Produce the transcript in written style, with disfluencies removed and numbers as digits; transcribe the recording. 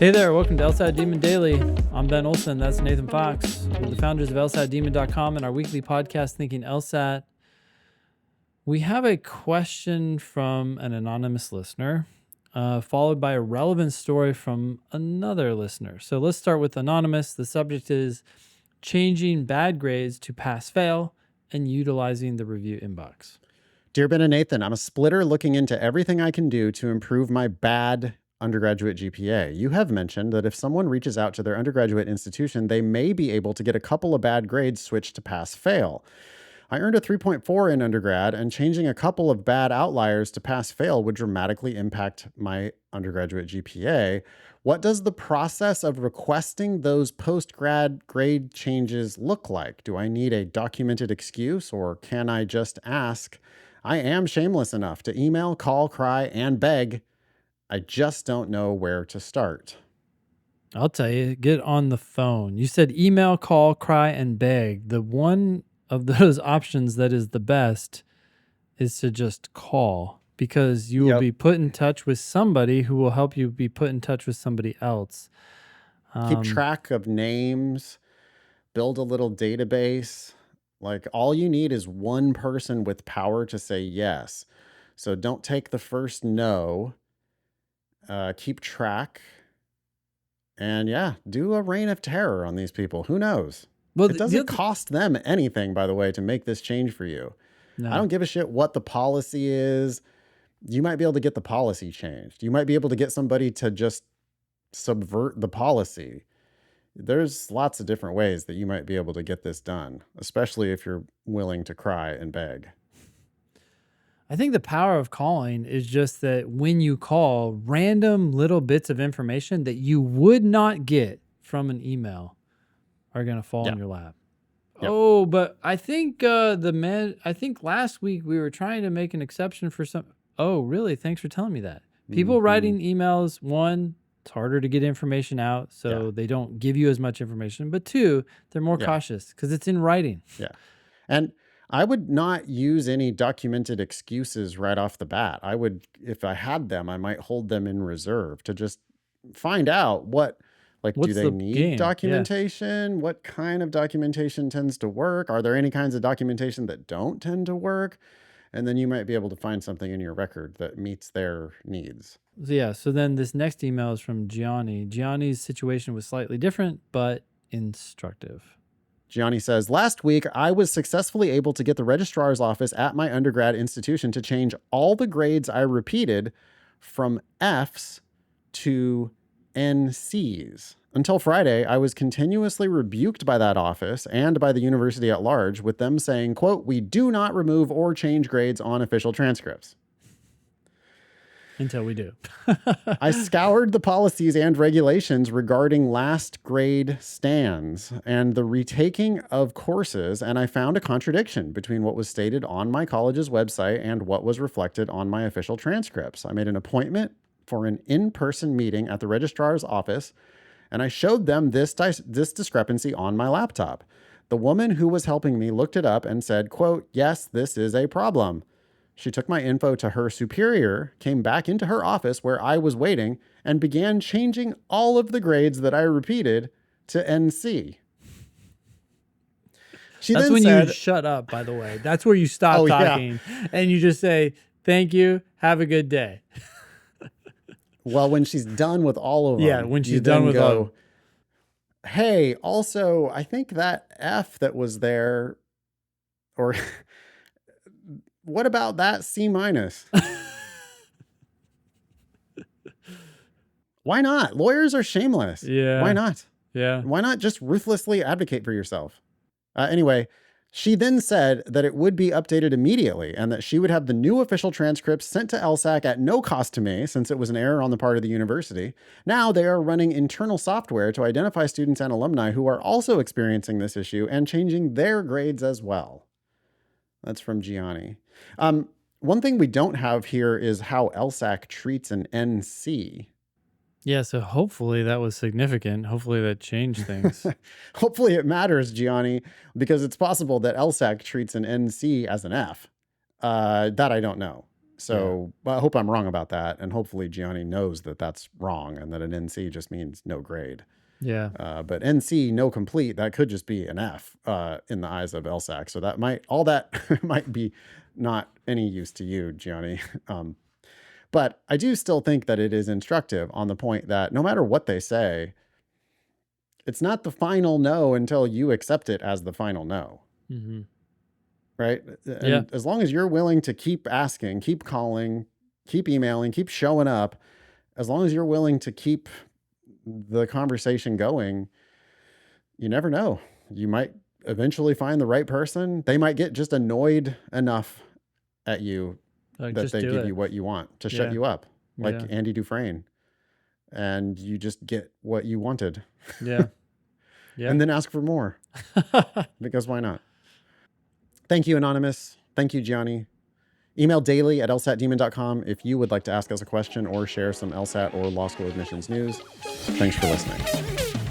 Hey there, welcome to LSAT Demon Daily. I'm Ben Olson, that's Nathan Fox. We're the founders of LSATdemon.com and our weekly podcast, Thinking LSAT. We have a question from an anonymous listener, followed by a relevant story from another listener. So let's start with anonymous. The subject is changing bad grades to pass-fail and utilizing the review inbox. Dear Ben and Nathan, I'm a splitter looking into everything I can do to improve my bad undergraduate GPA. You have mentioned that if someone reaches out to their undergraduate institution, they may be able to get a couple of bad grades switched to pass-fail. I earned a 3.4 in undergrad, and changing a couple of bad outliers to pass-fail would dramatically impact my undergraduate GPA. What does the process of requesting those post-grad grade changes look like? Do I need a documented excuse, or can I just ask? I am shameless enough to email, call, cry, and beg. I just don't know where to start. I'll tell you, get on the phone. You said email, call, cry, and beg. The one of those options that is the best is to just call, because you will be put in touch with somebody who will help you be put in touch with somebody else. Keep track of names, build a little database. Like, all you need is one person with power to say yes. So don't take the first no. Keep track. And do a reign of terror on these people. Who knows? Well, it doesn't cost them anything, by the way, to make this change for you. No. I don't give a shit what the policy is. You might be able to get the policy changed. You might be able to get somebody to just subvert the policy. There's lots of different ways that you might be able to get this done, especially if you're willing to cry and beg. I think the power of calling is just that when you call, random little bits of information that you would not get from an email are going to fall in your lap. Yep. Oh, but I think I think last week we were trying to make an exception for some. Oh, really? Thanks for telling me that. People writing emails, one, it's harder to get information out, so they don't give you as much information. But two, they're more cautious because it's in writing. Yeah. And I would not use any documented excuses right off the bat. I would, if I had them, I might hold them in reserve to just find out what's do they need documentation? Yeah. What kind of documentation tends to work? Are there any kinds of documentation that don't tend to work? And then you might be able to find something in your record that meets their needs. So then this next email is from Gianni. Gianni's situation was slightly different, but instructive. Gianni says, last week, I was successfully able to get the registrar's office at my undergrad institution to change all the grades I repeated from Fs to NCs. Until Friday, I was continuously rebuked by that office and by the university at large, with them saying, quote, "We do not remove or change grades on official transcripts." Until we do. I scoured the policies and regulations regarding last grade stands and the retaking of courses, and I found a contradiction between what was stated on my college's website and what was reflected on my official transcripts. I made an appointment for an in-person meeting at the registrar's office, and I showed them this discrepancy on my laptop. The woman who was helping me looked it up and said, quote, "Yes, this is a problem." She took my info to her superior, came back into her office where I was waiting, and began changing all of the grades that I repeated to NC. That's when you shut up, by the way. That's where you stop talking and you just say, "Thank you, have a good day." Well, when she's done with all of them. Yeah, when she's done with all. Hey, also, I think that F that was there, or what about that C-? Why not? Lawyers are shameless. Yeah. Why not? Yeah. Why not just ruthlessly advocate for yourself? Anyway, she then said that it would be updated immediately and that she would have the new official transcripts sent to LSAC at no cost to me, since it was an error on the part of the university. Now they are running internal software to identify students and alumni who are also experiencing this issue and changing their grades as well. That's from Gianni. One thing we don't have here is how LSAC treats an NC. Yeah, so hopefully that was significant. Hopefully that changed things. Hopefully it matters, Gianni, because it's possible that LSAC treats an NC as an F. That I don't know. So I hope I'm wrong about that. And hopefully Gianni knows that that's wrong and that an NC just means no grade. Yeah. But NC, no complete, that could just be an F in the eyes of LSAC. So that might be not any use to you, Gianni. But I do still think that it is instructive on the point that no matter what they say, it's not the final no until you accept it as the final no. Mm-hmm. Right? And as long as you're willing to keep asking, keep calling, keep emailing, keep showing up, as long as you're willing to keep the conversation going, you never know. You might eventually find the right person. They might get just annoyed enough at you that they give you what you want to shut you up, like Andy Dufresne. And you just get what you wanted. Yeah. And then ask for more. Because why not? Thank you, Anonymous. Thank you, Gianni. Email daily@lsatdemon.com if you would like to ask us a question or share some LSAT or law school admissions news. Thanks for listening.